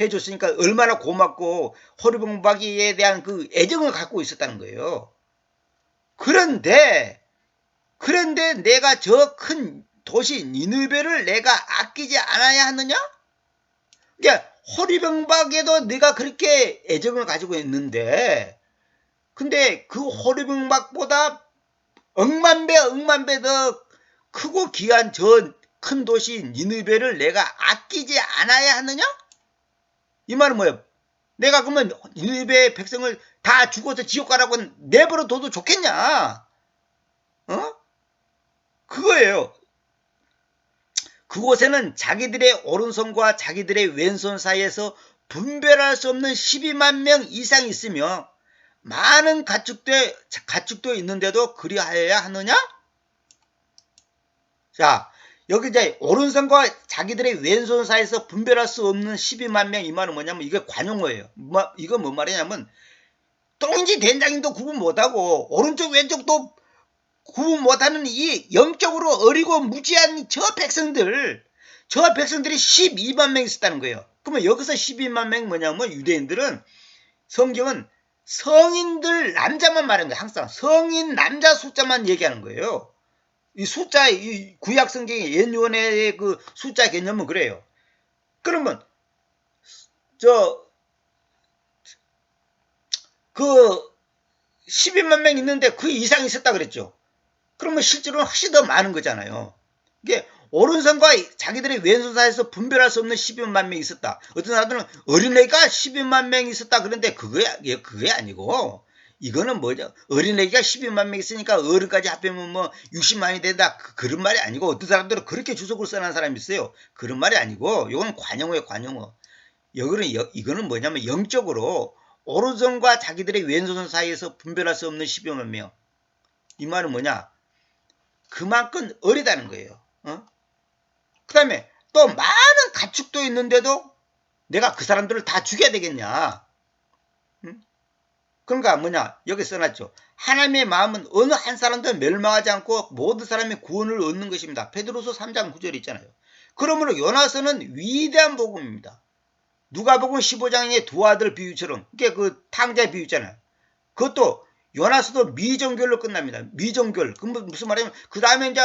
해줬으니까 얼마나 고맙고 호리병박이에 대한 그 애정을 갖고 있었다는 거예요. 그런데 내가 저 큰 도시 니느베를 내가 아끼지 않아야 하느냐? 그러니까 호리병박에도 네가 그렇게 애정을 가지고 있는데 근데 그 호리병박보다 억만 배 더 크고 귀한 저 큰 도시 니느베를 내가 아끼지 않아야 하느냐? 이 말은 뭐예요? 내가 그러면 니느베 백성을 다 죽어서 지옥 가라고 내버려 둬도 좋겠냐? 그거예요. 그곳에는 자기들의 오른손과 자기들의 왼손 사이에서 분별할 수 없는 12만 명 이상이 있으며 많은 가축도 있는데도 그리하여야 하느냐? 자, 여기 이제 오른손과 자기들의 왼손 사이에서 분별할 수 없는 12만 명 이 말은 뭐냐면 이게 관용어예요. 이거 뭔 말이냐면 똥인지 된장인도 구분 못하고 오른쪽 왼쪽도 구분 못하는 이 영적으로 어리고 무지한 저 백성들이 12만 명 있었다는 거예요. 그러면 여기서 12만 명이 뭐냐면 유대인들은 성경은 성인들 남자만 말하는 거예요. 항상 성인 남자 숫자만 얘기하는 거예요. 이 숫자, 이 구약 성경의 옛 요원의 그 숫자 개념은 그래요. 그러면 그 12만 명 있는데 그 이상 있었다 그랬죠. 그러면 실제로는 훨씬 더 많은 거잖아요. 이게 오른손과 자기들의 왼손 사이에서 분별할 수 없는 12만 명이 있었다. 어떤 사람들은 어린애가 12만 명이 있었다 그런데 그게 아니고 이거는 뭐죠? 어린애기가 12만 명 있으니까 어른까지 합하면 뭐 60만이 된다. 그런 말이 아니고 어떤 사람들은 그렇게 주석을 써놓은 사람이 있어요. 그런 말이 아니고 이건 관용어예요. 관용어. 이거는 뭐냐면 영적으로 오른손과 자기들의 왼손 사이에서 분별할 수 없는 12만 명. 이 말은 뭐냐? 그만큼 어리다는 거예요. 그 다음에 또 많은 가축도 있는데도 내가 그 사람들을 다 죽여야 되겠냐? 그러니까 뭐냐? 여기 써놨죠. 하나님의 마음은 어느 한 사람도 멸망하지 않고 모든 사람의 구원을 얻는 것입니다. 베드로서 3장 9절 있잖아요. 그러므로 요나서는 위대한 복음입니다. 누가복음 15장의 두 아들 비유처럼, 그게 그 탕자 비유 있잖아요. 그것도 요나서도 미정결로 끝납니다. 미정결. 그 무슨 말이냐면 그 다음에 이제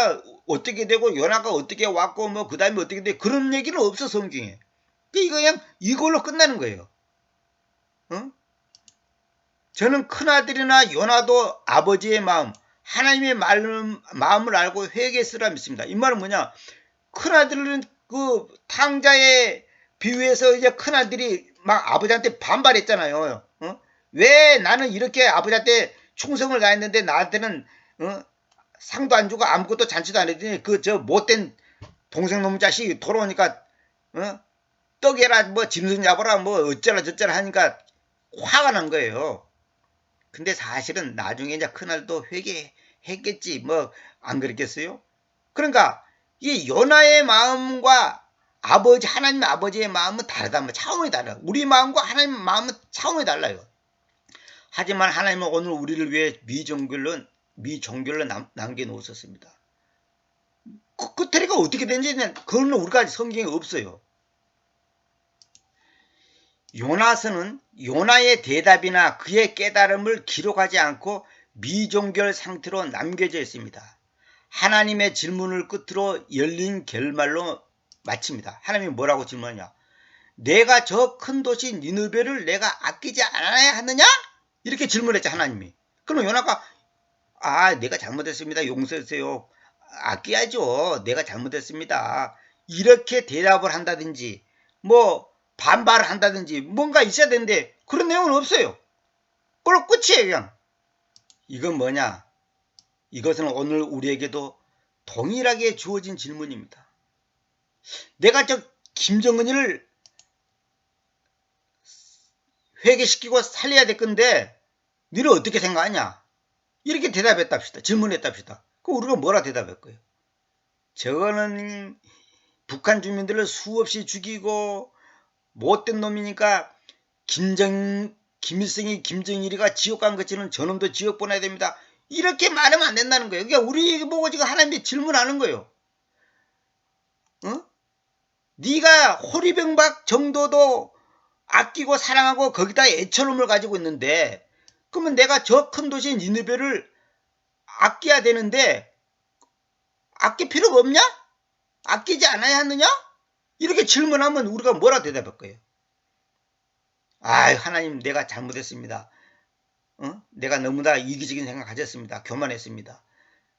어떻게 되고 요나가 어떻게 왔고 뭐 그 다음에 어떻게 되고 그런 얘기는 없어 성경에. 이거 그냥 이걸로 끝나는 거예요. 저는 큰아들이나 요나도 아버지의 마음, 하나님의 마음을 알고 회개했으라 믿습니다. 이 말은 뭐냐? 큰아들은 그 탕자의 비유에서 이제 큰아들이 막 아버지한테 반발했잖아요. 왜 나는 이렇게 아버지한테 충성을 다했는데 나한테는 상도 안 주고 아무것도 잔치도 안 했더니 그 저 못된 동생 놈 자식이 돌아오니까 떡에라 뭐 짐승 잡아라 뭐 어쩌라 저쩌라 하니까 화가 난 거예요. 근데 사실은 나중에 이제 큰아들도 회개했겠지 뭐 안 그랬겠어요? 그러니까 이 요나의 마음과 하나님 아버지의 마음은 다르다. 차원이 달라요. 우리 마음과 하나님 마음은 차원이 달라요. 하지만 하나님은 오늘 우리를 위해 미종결로 남겨놓으셨습니다. 그 테리가 어떻게 된지는 그건 우리가 성경에 없어요. 요나서는 요나의 대답이나 그의 깨달음을 기록하지 않고 미종결 상태로 남겨져 있습니다. 하나님의 질문을 끝으로 열린 결말로 마칩니다. 하나님이 뭐라고 질문하냐? 내가 저 큰 도시 니느베를 내가 아끼지 않아야 하느냐? 이렇게 질문했죠. 하나님이. 그럼 요나가 내가 잘못했습니다. 용서해주세요. 아껴야죠. 내가 잘못했습니다. 이렇게 대답을 한다든지 뭐 반발을 한다든지 뭔가 있어야 되는데 그런 내용은 없어요. 그럼 끝이에요. 그냥. 이건 뭐냐? 이것은 오늘 우리에게도 동일하게 주어진 질문입니다. 내가 저 김정은이를 회개시키고 살려야 될 건데 너는 어떻게 생각하냐? 이렇게 대답했답시다. 질문했답시다. 그럼 우리가 뭐라 대답할 거예요? 저거는 북한 주민들을 수없이 죽이고 못된 놈이니까 김일성이 김정일이가 지옥 간 것처럼 저놈도 지옥 보내야 됩니다. 이렇게 말하면 안 된다는 거예요. 그러니까 우리 보고 지금 하나님이 질문하는 거예요. 네가 호리병박 정도도 아끼고 사랑하고 거기다 애처럼을 가지고 있는데 그러면 내가 저 큰 도시 니느베를 아껴야 되는데 아낄 필요가 없냐? 아끼지 않아야 하느냐? 이렇게 질문하면 우리가 뭐라 대답할 거예요? 하나님 내가 잘못했습니다. 내가 너무나 이기적인 생각 가졌습니다. 교만했습니다.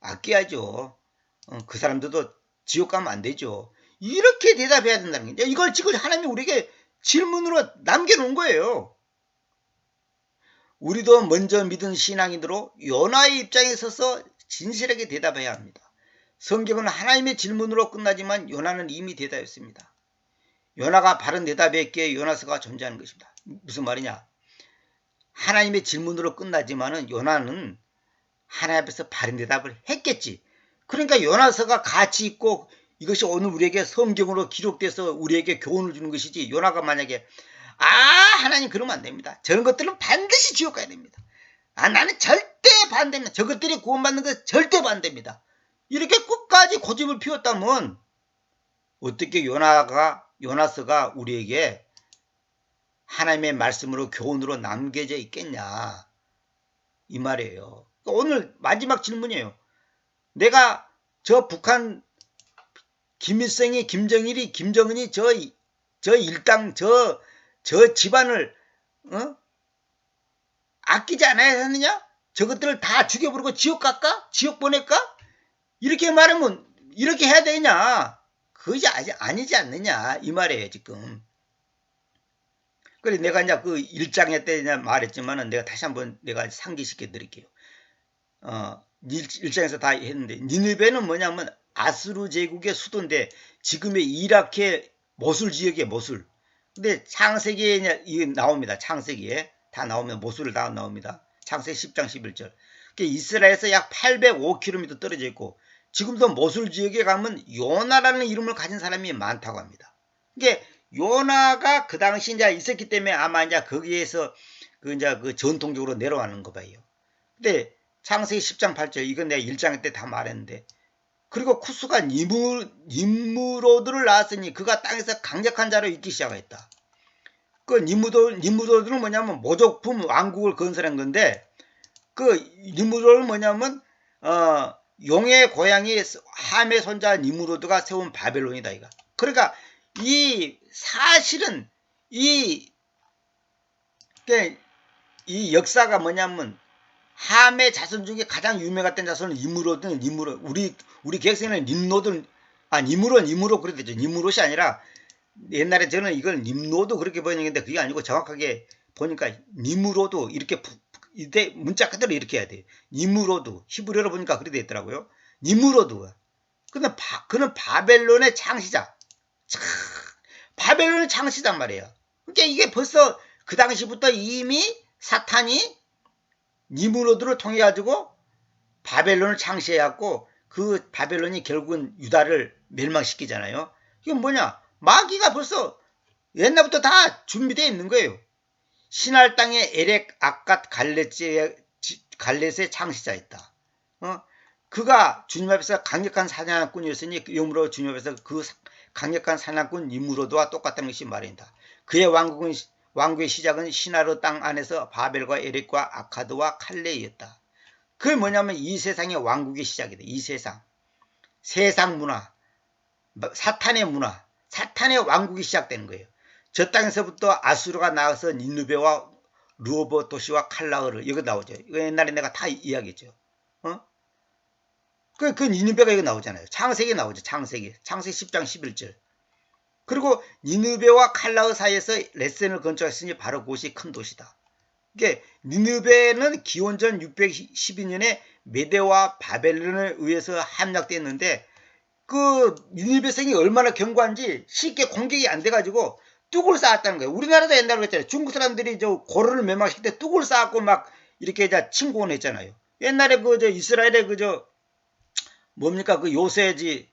아껴야죠. 그 사람들도 지옥 가면 안 되죠. 이렇게 대답해야 된다는 거예요. 이걸 지금 하나님이 우리에게 질문으로 남겨놓은 거예요. 우리도 먼저 믿은 신앙인으로 요나의 입장에 서서 진실하게 대답해야 합니다. 성경은 하나님의 질문으로 끝나지만 요나는 이미 대답했습니다. 요나가 바른 대답했기에 요나서가 존재하는 것입니다. 무슨 말이냐? 하나님의 질문으로 끝나지만은 요나는 하나님 앞에서 바른 대답을 했겠지. 그러니까 요나서가 가치 있고 이것이 오늘 우리에게 성경으로 기록돼서 우리에게 교훈을 주는 것이지. 요나가 만약에 하나님 그러면 안 됩니다. 저런 것들은 반드시 지옥 가야 됩니다. 나는 절대 반대입니다. 저것들이 구원받는 것 절대 반대입니다. 이렇게 끝까지 고집을 피웠다면 어떻게 요나서가 우리에게 하나님의 말씀으로 교훈으로 남겨져 있겠냐 이 말이에요. 오늘 마지막 질문이에요. 내가 저 북한 김일성이 김정일이 김정은이 저 일당 저 집안을 아끼지 않아야 하느냐? 저것들을 다 죽여버리고 지옥 갈까? 지옥 보낼까? 이렇게 말하면 이렇게 해야 되냐? 그것이 아니지 않느냐 이 말이에요 지금. 그래 내가 이제 그 1장에 때 말했지만은 내가 다시 한번 내가 상기시켜 드릴게요. 1장에서 다 했는데 니느베는 뭐냐면 아수르 제국의 수도인데 지금의 이라크의 모술 지역의 모술. 근데 창세기에 이게 나옵니다. 창세기에 다 나오면 모술을 다 나옵니다. 창세기 10장 11절. 이스라엘에서 약 805km 떨어져 있고 지금도 모술 지역에 가면 요나라는 이름을 가진 사람이 많다고 합니다. 이게 요나가 그 당시 이제 있었기 때문에 아마 이제 거기에서 그 전통적으로 내려가는 거 봐요. 근데 창세기 10장 8절 이건 내가 1장 때 다 말했는데 그리고 쿠스가 님무로드를 낳았으니 그가 땅에서 강력한 자로 있기 시작했다. 그 님무로드는 뭐냐면 모족품 왕국을 건설한 건데 그 니무로드는 뭐냐면 용의 고향이 함의 손자 니무로드가 세운 바벨론이다 이거. 그러니까 이 사실은 이 역사가 뭐냐면 함의 자손 중에 가장 유명했던 자손은 니무롯은 우리 객성에는 니무로 그렇게 되죠. 니무롯이 아니라 옛날에 저는 이걸 님노도 그렇게 번역했는데 그게 아니고 정확하게 보니까 니무로도 이렇게 이때 문자 그대로 이렇게 해야 돼요. 니무로도 히브리어로 보니까 그렇게 돼 있더라고요. 니무로도 그는 바벨론의 창시자. 바벨론의 창시자란 말이에요. 그러니까 이게 벌써 그 당시부터 이미 사탄이 니무로드를 통해 가지고 바벨론을 창시해갖고 그 바벨론이 결국은 유다를 멸망시키잖아요. 이건 뭐냐? 마귀가 벌써 옛날부터 다 준비되어 있는 거예요. 신할 땅의 에렉 아갓 갈렛의 창시자였다. 그가 주님 앞에서 강력한 사냥꾼이었으니 영으로 주님 앞에서 그 강력한 사냥꾼 니무로드와 똑같다는 것이 말입니다. 그의 왕국의 시작은 시나르 땅 안에서 바벨과 에렉과 아카드와 칼레이었다. 그게 뭐냐면 이 세상의 왕국의 시작이다. 이 세상 문화, 사탄의 문화, 사탄의 왕국이 시작되는 거예요. 저 땅에서부터 아수르가 나와서 니느베와 르호보 도시와 칼라흐를 여기 나오죠. 이거 옛날에 내가 다 이야기했죠. 그 니느베가 여기 나오잖아요. 창세기 나오죠. 창세기 10장 11절. 그리고 니느베와 칼라흐 사이에서 레센을 건축했으니 바로 그곳이 큰 도시다. 이게 니느베는 기원전 612년에 메대와 바벨론에 의해서 함락됐는데 그 니느베 성이 얼마나 견고한지 쉽게 공격이 안 돼가지고 뚝을 쌓았다는 거예요. 우리나라도 옛날에 그랬잖아요. 중국 사람들이 저 고르를 멸망시킬 때 뚝을 쌓았고 막 이렇게 침공을 했잖아요. 옛날에 이스라엘의 뭡니까 그 요새지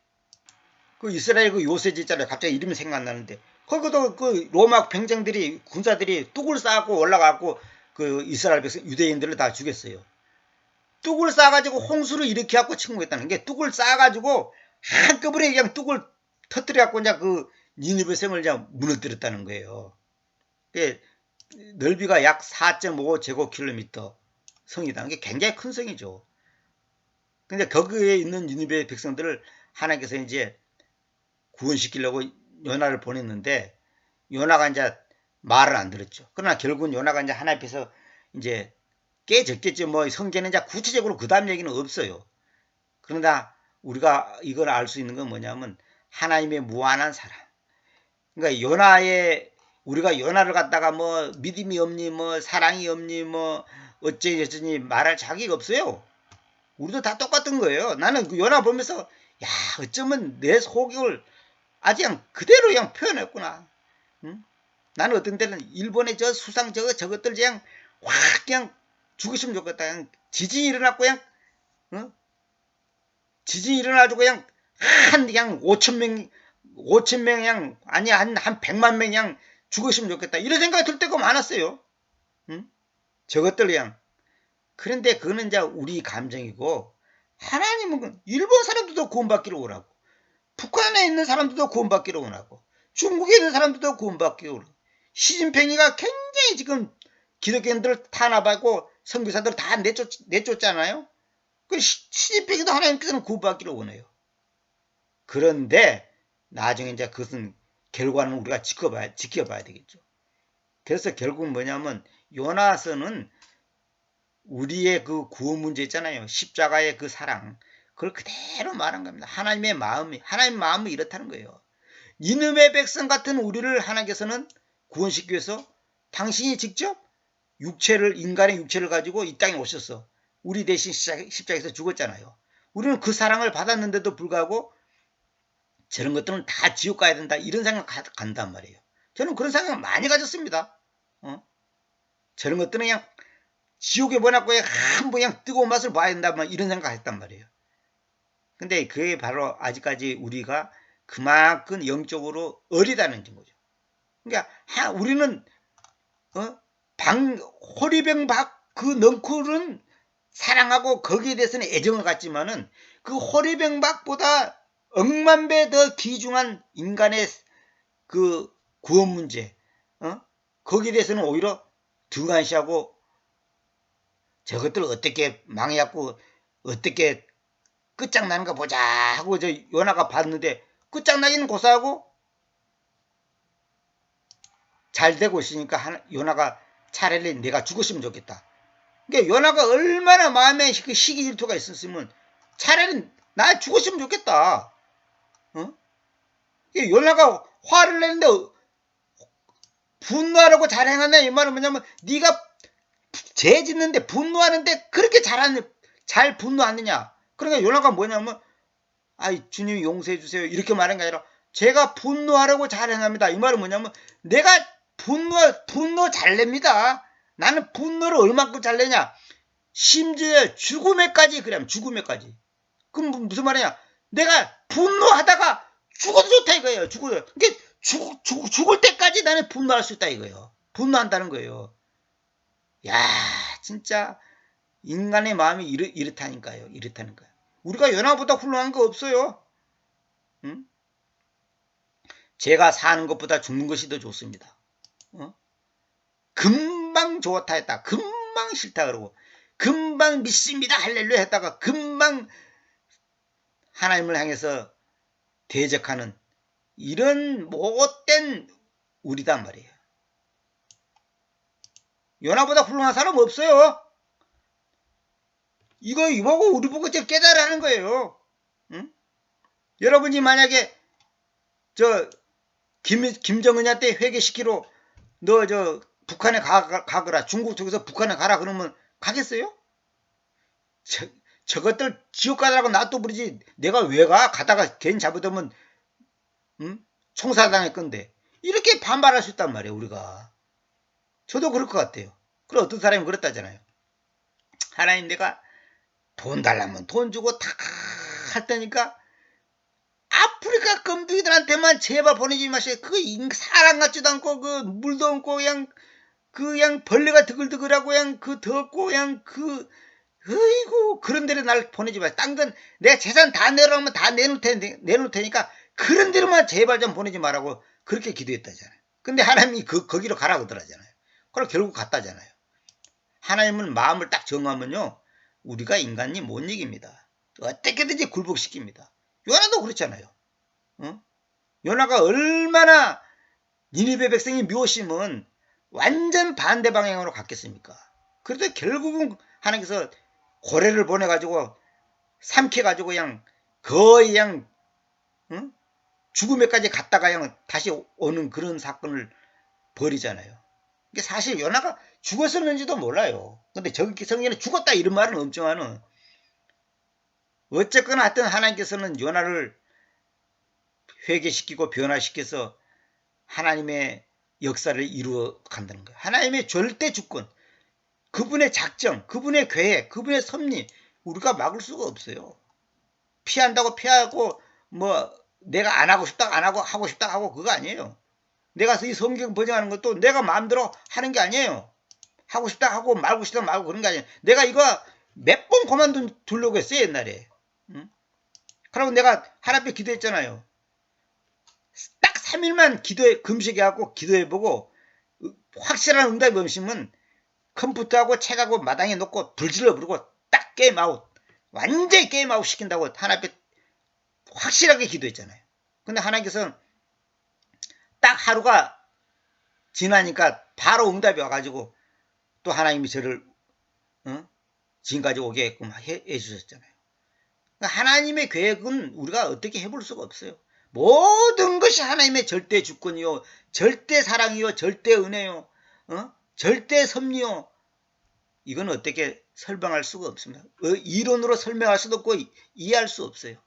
그 이스라엘 그 요새지 있잖아요. 갑자기 이름이 생각나는데 거기도 그 로마 병정들이 군사들이 뚝을 쌓고 올라가고 그 이스라엘 백성 유대인들을 다 죽였어요. 뚝을 쌓아가지고 홍수를 일으켜갖고 침공했다는 게 뚝을 쌓아가지고 한꺼번에 그냥 뚝을 터뜨려갖고 이제 그 니느베 성을 이제 무너뜨렸다는 거예요. 넓이가 약 4.5 제곱킬로미터 성이다. 이게 굉장히 큰 성이죠. 근데 거기에 있는 니느베 백성들을 하나님께서 이제 구원시키려고 요나를 보냈는데 요나가 이제 말을 안 들었죠. 그러나 결국은 요나가 이제 하나님 앞에서 이제 깨졌겠죠. 뭐 성경에는 이제 구체적으로 그 다음 얘기는 없어요. 그러나 우리가 이걸 알 수 있는 건 뭐냐면 하나님의 무한한 사랑. 그러니까 우리가 요나를 갖다가 뭐 믿음이 없니 뭐 사랑이 없니 뭐 어쩌니 말할 자격이 없어요. 우리도 다 똑같은 거예요. 나는 그 요나 보면서 야 어쩌면 내 속을 아주 그냥 그대로 그냥 표현했구나. 응? 나는 어떤 때는 일본의 저 수상 저것들 그냥 확 그냥 죽으시면 좋겠다. 그냥 지진이 일어났고 그냥 지진이 일어나지고 그냥 그냥 5,000명 그냥 아니 한 100만 명 그냥 죽으시면 좋겠다. 이런 생각이 들 때가 많았어요. 응? 저것들 그냥. 그런데 그거는 이제 우리 감정이고 하나님은 일본 사람들도 구원받기를 원하고 북한에 있는 사람들도 구원받기를 원하고 중국에 있는 사람들도 구원받기를 원하고 시진핑이가 굉장히 지금 기독교인들을 탄압하고 선교사들을 다 내쫓잖아요. 그 시진핑도 하나님께서는 구원받기를 원해요. 그런데 나중에 이제 그것은 결과는 우리가 지켜봐야 되겠죠. 그래서 결국은 뭐냐면 요나서는 우리의 그 구원 문제 있잖아요. 십자가의 그 사랑. 그걸 그대로 말한 겁니다. 하나님의 마음이 이렇다는 거예요. 니느웨 백성 같은 우리를 하나님께서는 구원시키기 위해서 당신이 직접 인간의 육체를 가지고 이 땅에 오셨어. 우리 대신 십자가에서 죽었잖아요. 우리는 그 사랑을 받았는데도 불구하고 저런 것들은 다 지옥 가야 된다. 이런 생각 간단 말이에요. 저는 그런 생각 많이 가졌습니다. 저런 것들은 그냥 지옥에 보내고 한번 그냥 뜨거운 맛을 봐야 된다. 이런 생각 했단 말이에요. 근데 그게 바로 아직까지 우리가 그만큼 영적으로 어리다는 거죠. 그러니까 우리는 호리병박 그 넝쿨은 사랑하고 거기에 대해서는 애정을 갖지만은 그 호리병박보다 억만 배 더 귀중한 인간의 그 구원 문제, 거기에 대해서는 오히려 등한시하고 저것들 어떻게 망해갖고 어떻게 끝장나는가 보자 하고 저 요나가 봤는데 끝장나기는 고사하고 잘 되고 있으니까 요나가 차라리 내가 죽었으면 좋겠다. 그러니까 요나가 얼마나 마음에 그 시기 질투가 있었으면 차라리 나 죽었으면 좋겠다. 요나가 화를 내는데 분노하라고 잘 행하네. 이 말은 뭐냐면 네가 죄 짓는데 분노하는데 그렇게 잘 분노하느냐. 그러니까 요나가 뭐냐면 아이 주님 용서해 주세요 이렇게 말한 게 아니라 제가 분노하라고 잘 행합니다. 이 말은 뭐냐면 내가 분노 잘 냅니다. 나는 분노를 얼마큼 잘 내냐. 심지어 죽음에까지 그래. 죽음에까지. 그럼 무슨 말이냐. 내가 분노하다가 죽어도 좋다 이거예요. 죽을 때까지 나는 분노할 수 있다 이거예요. 분노한다는 거예요. 야 진짜 인간의 마음이 이렇다니까요. 이렇다니까요. 우리가 요나보다 훌륭한 거 없어요. 응? 제가 사는 것보다 죽는 것이 더 좋습니다. 금방 좋다 했다. 금방 싫다 그러고 금방 믿습니다 할렐루야 했다가 금방 하나님을 향해서 대적하는 이런 못된 우리단 말이에요. 요나보다 훌륭한 사람 없어요. 이거 보고 우리 보고 깨달으라는 거예요. 응? 여러분이 만약에 김정은한테 회개시키러 너 북한에 가거라. 중국 쪽에서 북한에 가라 그러면 가겠어요? 저것들 지옥 가라고 놔둬 버리지. 내가 왜 가? 가다가 괜히 잘못하면 총살당할 건데. 이렇게 반발할 수 있단 말이에요. 우리가. 저도 그럴 것 같아요. 그럼 어떤 사람이 그랬다잖아요. 하나님 내가 돈 달라면 돈 주고 다 할 테니까 아프리카 껌둥이들한테만 제발 보내지 마세요. 사람 같지도 않고 그 물도 없고 그냥 벌레가 드글드글하고 그냥 덥고 그냥 어이구 그런 데로 날 보내지 마세요. 딴 건 내가 재산 다 내놓으면 다 내놓을 테니까 그런 데로만 제발 좀 보내지 말라고 그렇게 기도했다잖아요. 근데 하나님이 거기로 가라 그러더라잖아요. 그럼 결국 갔다잖아요. 하나님은 마음을 딱 정하면요. 우리가 인간이 못 이깁니다. 어떻게든지 굴복시킵니다. 요나도 그렇잖아요. 요나가 얼마나 니느베 백성이 미웠으면 완전 반대 방향으로 갔겠습니까? 그래도 결국은 하나님께서 고래를 보내가지고 삼켜가지고 그냥 거의 그냥 죽음에까지 갔다가 그냥 다시 오는 그런 사건을 벌이잖아요. 이게 사실 요나가 죽었었는지도 몰라요. 근데 저기 성경에 죽었다 이런 말은 없지만은 어쨌거나 하여튼 하나님께서는 요나를 회개시키고 변화시켜서 하나님의 역사를 이루어 간다는 거예요. 하나님의 절대 주권, 그분의 작정, 그분의 계획, 그분의 섭리 우리가 막을 수가 없어요. 피한다고 피하고 내가 안 하고 싶다 안 하고 싶다 하고 그거 아니에요. 내가 이 성경 번역하는 것도 내가 마음대로 하는 게 아니에요. 하고 싶다 하고 말고 싶다 말고 그런 게 아니에요. 내가 이거 몇 번 그만두려고 했어요 옛날에. 그러고 내가 하나님께 기도했잖아요. 딱 3일만 금식해갖고 기도해보고 확실한 응답이 없으면 컴퓨터하고 책하고 마당에 놓고 불질러 부르고 딱 게임아웃 완전히 게임아웃 시킨다고 하나님께 확실하게 기도했잖아요. 근데 하나님께서 딱 하루가 지나니까 바로 응답이 와가지고 또 하나님이 저를 지금까지 오게끔 해주셨잖아요. 그러니까 하나님의 계획은 우리가 어떻게 해볼 수가 없어요. 모든 것이 하나님의 절대 주권이요 절대 사랑이요 절대 은혜요 절대 섭리요. 이건 어떻게 설명할 수가 없습니다. 이론으로 설명할 수도 없고 이해할 수 없어요.